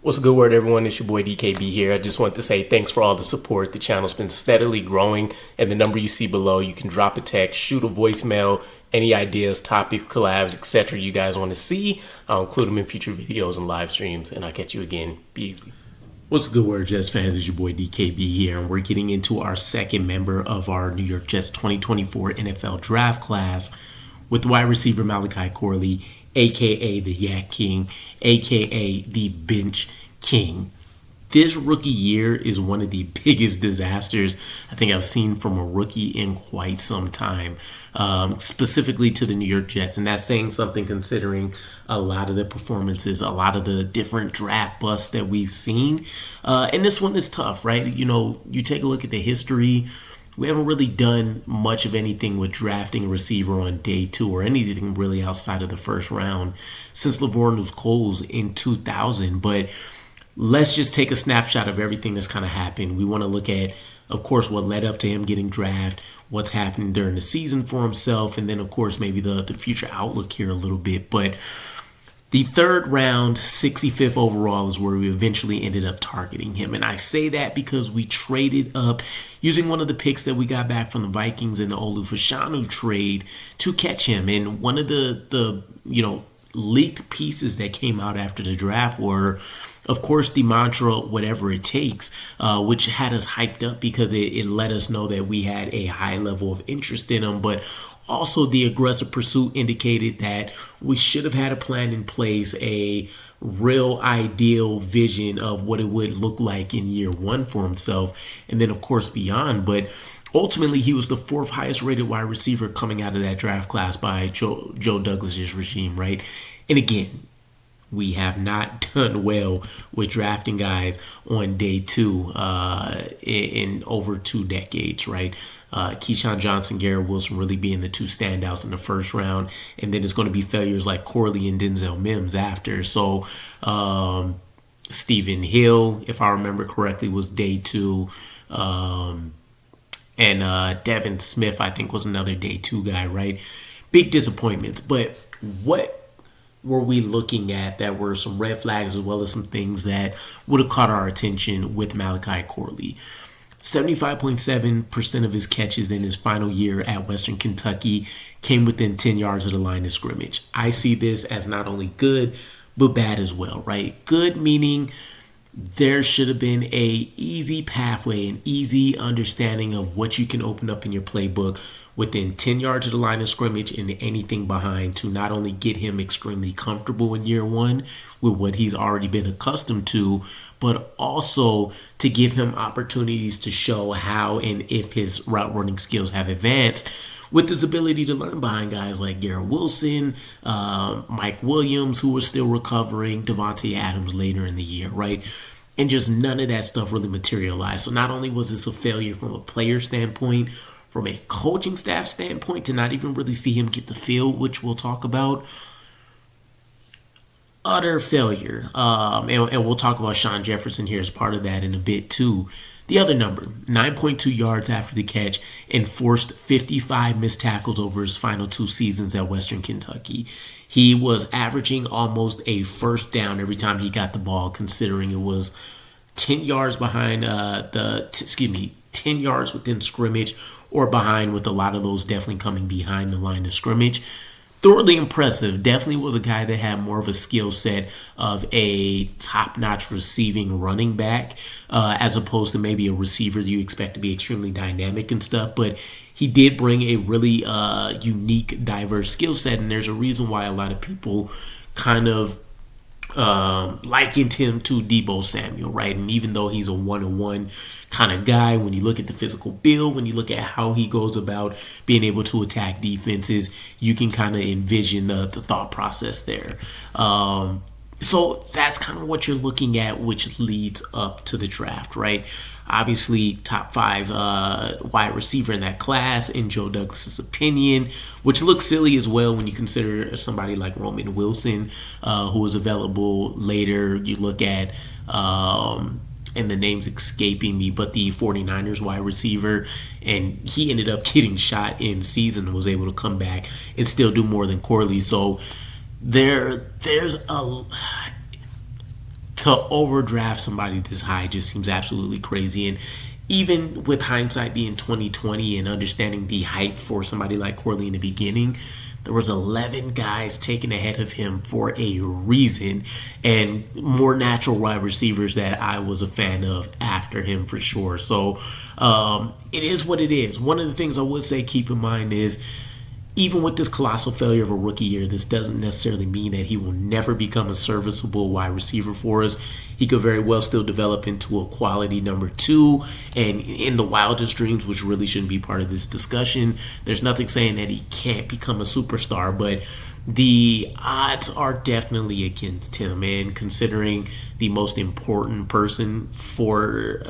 What's a good word, everyone? It's your boy DKB here. I just want to say thanks for all the support. The channel's been steadily growing, and the number you see below, you can drop a text, shoot a voicemail, any ideas, topics, collabs, etc. you guys want to see. I'll include them in future videos and live streams, and I'll catch you again. Be easy. What's a good word, Jets fans? It's your boy DKB here, and we're getting into our second member of our New York Jets 2024 NFL draft class with wide receiver Malachi Corley, aka the YAC King, aka the Bench King. This rookie year is one of the biggest disasters I think I've seen from a rookie in quite some time, specifically to the New York Jets. And that's saying something considering a lot of the performances, a lot of the different draft busts that we've seen. And this one is tough, right? You know, you take a look at the history. We haven't really done much of anything with drafting a receiver on day two or anything really outside of the first round since Lavornus Coles in 2000. But let's just take a snapshot of everything that's kind of happened. We want to look at, of course, what led up to him getting drafted, what's happening during the season for himself, and then, of course, maybe the future outlook here a little bit. But the third round, 65th overall is where we eventually ended up targeting him. And I say that because we traded up using one of the picks that we got back from the Vikings in the Olu Fashanu trade to catch him. And one of the leaked pieces that came out after the draft were, of course, the mantra, whatever it takes, which had us hyped up because it let us know that we had a high level of interest in him. But also the aggressive pursuit indicated that we should have had a plan in place, a real ideal vision of what it would look like in year one for himself, and then, of course, beyond. But ultimately, he was the fourth highest rated wide receiver coming out of that draft class by Joe Douglas's regime, right? And again, we have not done well with drafting guys on day two in over 2 decades, right? Keyshawn Johnson, Garrett Wilson really being the two standouts in the first round. And then it's going to be failures like Corley and Denzel Mims after. So Stephen Hill, if I remember correctly, was day two. And Devin Smith, I think, was another day two guy, right? Big disappointments. But what were we looking at that were some red flags as well as some things that would have caught our attention with Malachi Corley? 75.7% of his catches in his final year at Western Kentucky came within 10 yards of the line of scrimmage. I see this as not only good, but bad as well, right? Good meaning there should have been a easy pathway, an easy understanding of what you can open up in your playbook within 10 yards of the line of scrimmage and anything behind to not only get him extremely comfortable in year one with what he's already been accustomed to, but also to give him opportunities to show how and if his route running skills have advanced with his ability to learn behind guys like Garrett Wilson, Mike Williams, who was still recovering, Devontae Adams later in the year, right? And just none of that stuff really materialized. So not only was this a failure from a player standpoint, from a coaching staff standpoint, to not even really see him get the field, which we'll talk about, utter failure. And we'll talk about Sean Jefferson here as part of that in a bit too. The other number, 9.2 yards after the catch and forced 55 missed tackles over his final 2 seasons at Western Kentucky. He was averaging almost a first down every time he got the ball, considering it was 10 yards behind 10 yards within scrimmage or behind, with a lot of those definitely coming behind the line of scrimmage. Thoroughly impressive. Definitely was a guy that had more of a skill set of a top-notch receiving running back as opposed to maybe a receiver that you expect to be extremely dynamic and stuff. But he did bring a really unique, diverse skill set, and there's a reason why a lot of people kind of likened him to Deebo Samuel, right? And even though he's a one-on-one kind of guy, when you look at the physical build, when you look at how he goes about being able to attack defenses, you can kind of envision the thought process there. So that's kind of what you're looking at, which leads up to the draft, right? Obviously, top 5 wide receiver in that class, in Joe Douglas's opinion, which looks silly as well when you consider somebody like Roman Wilson, who was available later. You look at, and the name's escaping me, but the 49ers wide receiver, and he ended up getting shot in season and was able to come back and still do more than Corley. So there's a to overdraft somebody this high just seems absolutely crazy. And even with hindsight being 2020 and understanding the hype for somebody like Corley in the beginning, there was 11 guys taken ahead of him for a reason, and more natural wide receivers that I was a fan of after him for sure. So it is what it is. One of the things I would say keep in mind is, even with this colossal failure of a rookie year, this doesn't necessarily mean that he will never become a serviceable wide receiver for us. He could very well still develop into a quality number 2. And in the wildest dreams, which really shouldn't be part of this discussion, there's nothing saying that he can't become a superstar. But the odds are definitely against him. And considering the most important person for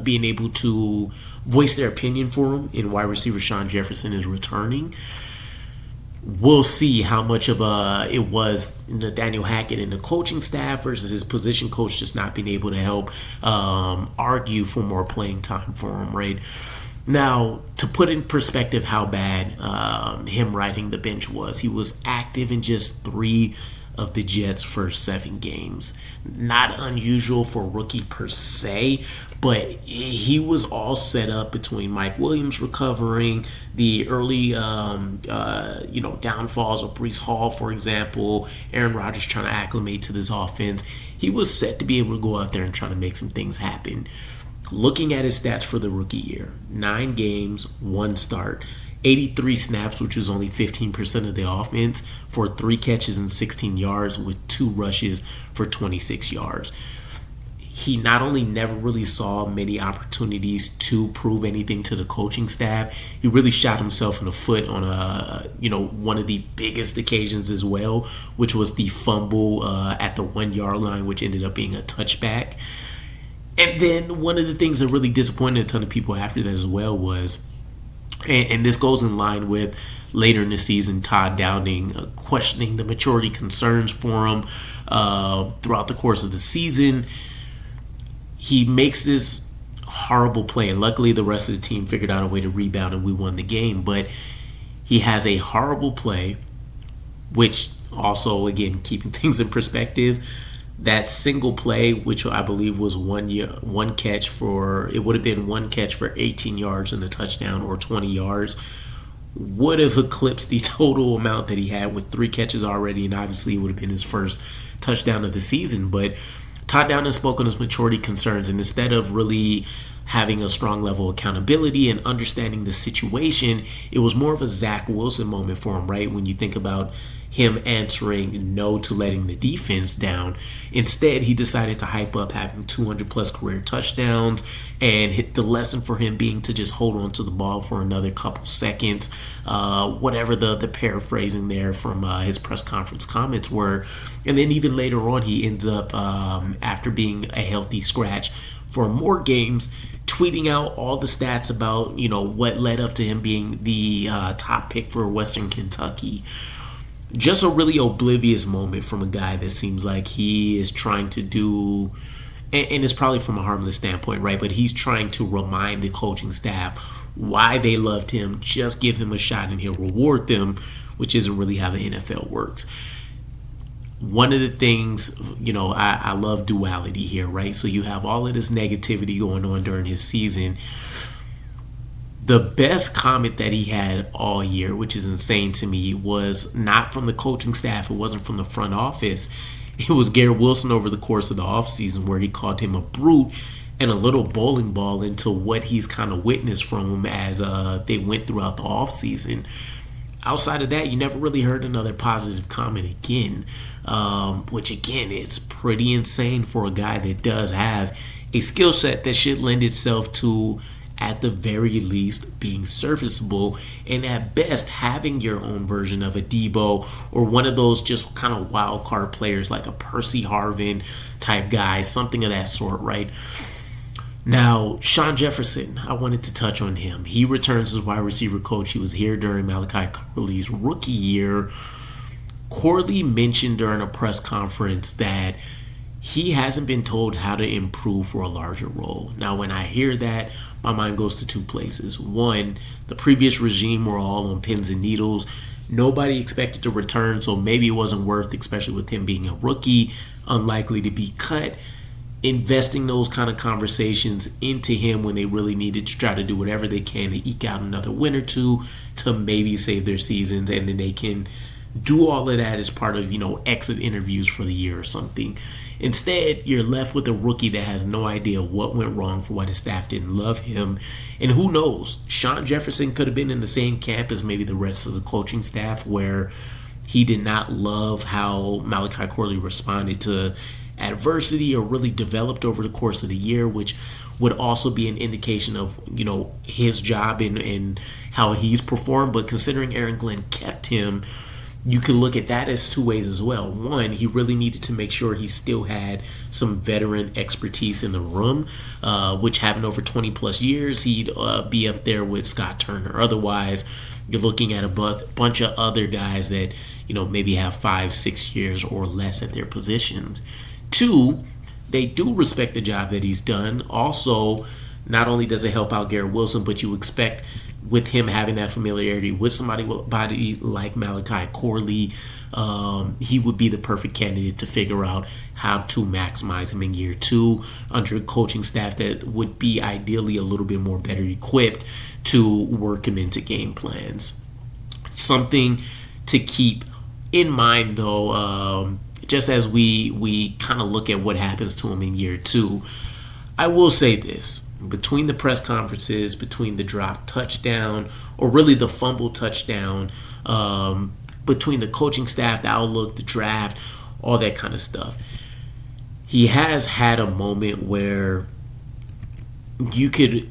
being able to voice their opinion for him in wide receiver Sean Jefferson is returning, we'll see how much of it was Nathaniel Hackett and the coaching staff versus his position coach just not being able to help argue for more playing time for him, right? Now, to put in perspective how bad him riding the bench was, he was active in just 3 of the Jets' first 7 games. Not unusual for a rookie per se, but he was all set up between Mike Williams recovering, the early downfalls of Breece Hall, for example, Aaron Rodgers trying to acclimate to this offense. He was set to be able to go out there and try to make some things happen. Looking at his stats for the rookie year, 9 games, 1 start, 83 snaps, which was only 15% of the offense, for 3 catches and 16 yards with 2 rushes for 26 yards. He not only never really saw many opportunities to prove anything to the coaching staff, he really shot himself in the foot on one of the biggest occasions as well, which was the fumble at the 1-yard line, which ended up being a touchback. And then one of the things that really disappointed a ton of people after that as well was, and this goes in line with later in the season, Todd Downing questioning the maturity concerns for him throughout the course of the season. He makes this horrible play, and luckily the rest of the team figured out a way to rebound and we won the game. But he has a horrible play, which also, again, keeping things in perspective, that single play, which I believe was one catch for 18 yards and the touchdown, or 20 yards, would have eclipsed the total amount that he had with 3 catches already, and obviously it would have been his first touchdown of the season. But Todd Downing spoke on his maturity concerns, and instead of really having a strong level of accountability and understanding the situation, it was more of a Zach Wilson moment for him, right? When you think about him answering no to letting the defense down. Instead, he decided to hype up having 200 plus career touchdowns, and hit the lesson for him being to just hold on to the ball for another couple seconds, whatever the paraphrasing there from his press conference comments were. And then even later on, he ends up, after being a healthy scratch for more games, tweeting out all the stats about, what led up to him being the top pick for Western Kentucky. Just a really oblivious moment from a guy that seems like he is trying to do, and it's probably from a harmless standpoint, right? But he's trying to remind the coaching staff why they loved him, just give him a shot and he'll reward them, which isn't really how the NFL works. One of the things, I love duality here, right? So you have all of this negativity going on during his season. The best comment that he had all year, which is insane to me, was not from the coaching staff. It wasn't from the front office. It was Garrett Wilson over the course of the offseason, where he called him a brute and a little bowling ball into what he's kind of witnessed from him as they went throughout the offseason. Outside of that, you never really heard another positive comment again, which, again, is pretty insane for a guy that does have a skill set that should lend itself to, at the very least, being serviceable, and at best having your own version of a Debo or one of those just kind of wild card players like a Percy Harvin type guy, something of that sort, right? Now, Sean Jefferson, I wanted to touch on him. He returns as wide receiver coach. He was here during Malachi Corley's rookie year. Corley mentioned during a press conference that he hasn't been told how to improve for a larger role. Now, when I hear that, my mind goes to 2 places. One, the previous regime were all on pins and needles, Nobody expected to return, so maybe it wasn't worth, especially with him being a rookie, unlikely to be cut, investing those kind of conversations into him when they really needed to try to do whatever they can to eke out another win or two to maybe save their seasons, and then they can do all of that as part of, exit interviews for the year or something. Instead, you're left with a rookie that has no idea what went wrong, for why the staff didn't love him. And who knows, Sean Jefferson could have been in the same camp as maybe the rest of the coaching staff, where he did not love how Malachi Corley responded to adversity or really developed over the course of the year, which would also be an indication of, his job and how he's performed. But considering Aaron Glenn kept him, you can look at that as two ways as well. One, he really needed to make sure he still had some veteran expertise in the room, which happened over 20 plus years. He'd be up there with Scott Turner. Otherwise, you're looking at a bunch of other guys that, maybe have 5-6 years or less at their positions. Two, they do respect the job that he's done. Also, not only does it help out Garrett Wilson, but you expect with him having that familiarity with somebody like Malachi Corley, he would be the perfect candidate to figure out how to maximize him in year two under a coaching staff that would be ideally a little bit more better equipped to work him into game plans. Something to keep in mind, though, just as we kind of look at what happens to him in year two, I will say this. Between the press conferences, between the drop touchdown, or really the fumble touchdown, between the coaching staff, the outlook, the draft, all that kind of stuff, he has had a moment where you could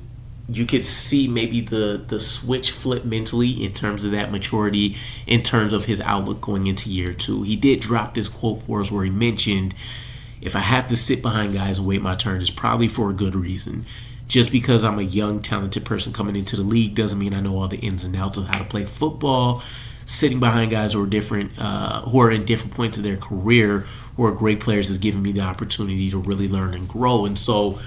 see maybe the switch flip mentally in terms of that maturity, in terms of his outlook going into year two. He did drop this quote for us where he mentioned, "If I have to sit behind guys and wait my turn, it's probably for a good reason. Just because I'm a young, talented person coming into the league doesn't mean I know all the ins and outs of how to play football. Sitting behind guys who are different, who are in different points of their career, who are great players, has given me the opportunity to really learn and grow." And so,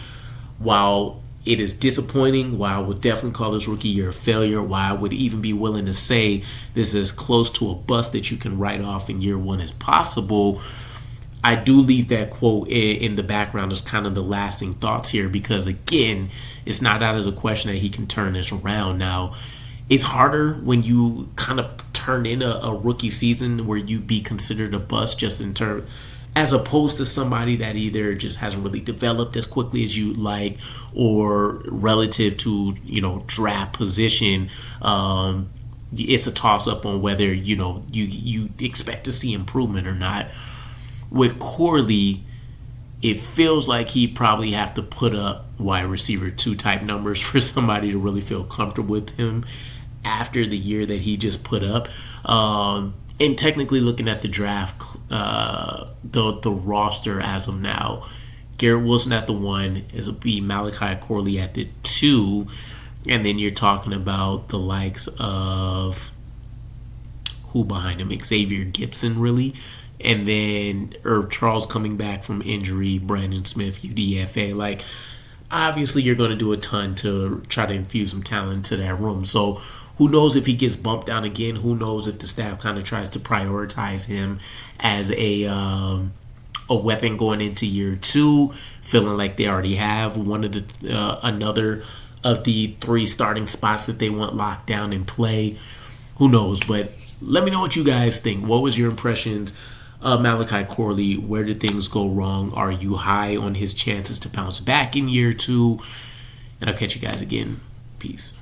while it is disappointing, while I would definitely call this rookie year a failure, while I would even be willing to say this is as close to a bust that you can write off in year one as possible, I do leave that quote in the background as kind of the lasting thoughts here, because again, it's not out of the question that he can turn this around. Now, it's harder when you kind of turn in a rookie season where you be considered a bust, just in terms, as opposed to somebody that either just hasn't really developed as quickly as you'd like, or relative to, draft position, it's a toss up on whether, you expect to see improvement or not. With Corley, it feels like he probably have to put up wide receiver 2 type numbers for somebody to really feel comfortable with him after the year that he just put up. And technically, looking at the draft, the roster as of now, Garrett Wilson at the 1, is be Malachi Corley at the 2, and then you're talking about the likes of who behind him, Xavier Gibson, really. And then Herb Charles coming back from injury, Brandon Smith, UDFA. Like, obviously, you're going to do a ton to try to infuse some talent into that room. So, who knows if he gets bumped down again? Who knows if the staff kind of tries to prioritize him as a weapon going into year 2, feeling like they already have one of the another of the 3 starting spots that they want locked down in play. Who knows? But let me know what you guys think. What was your impressions of Malachi Corley? Where did things go wrong? Are you high on his chances to bounce back in year 2? And I'll catch you guys again. Peace.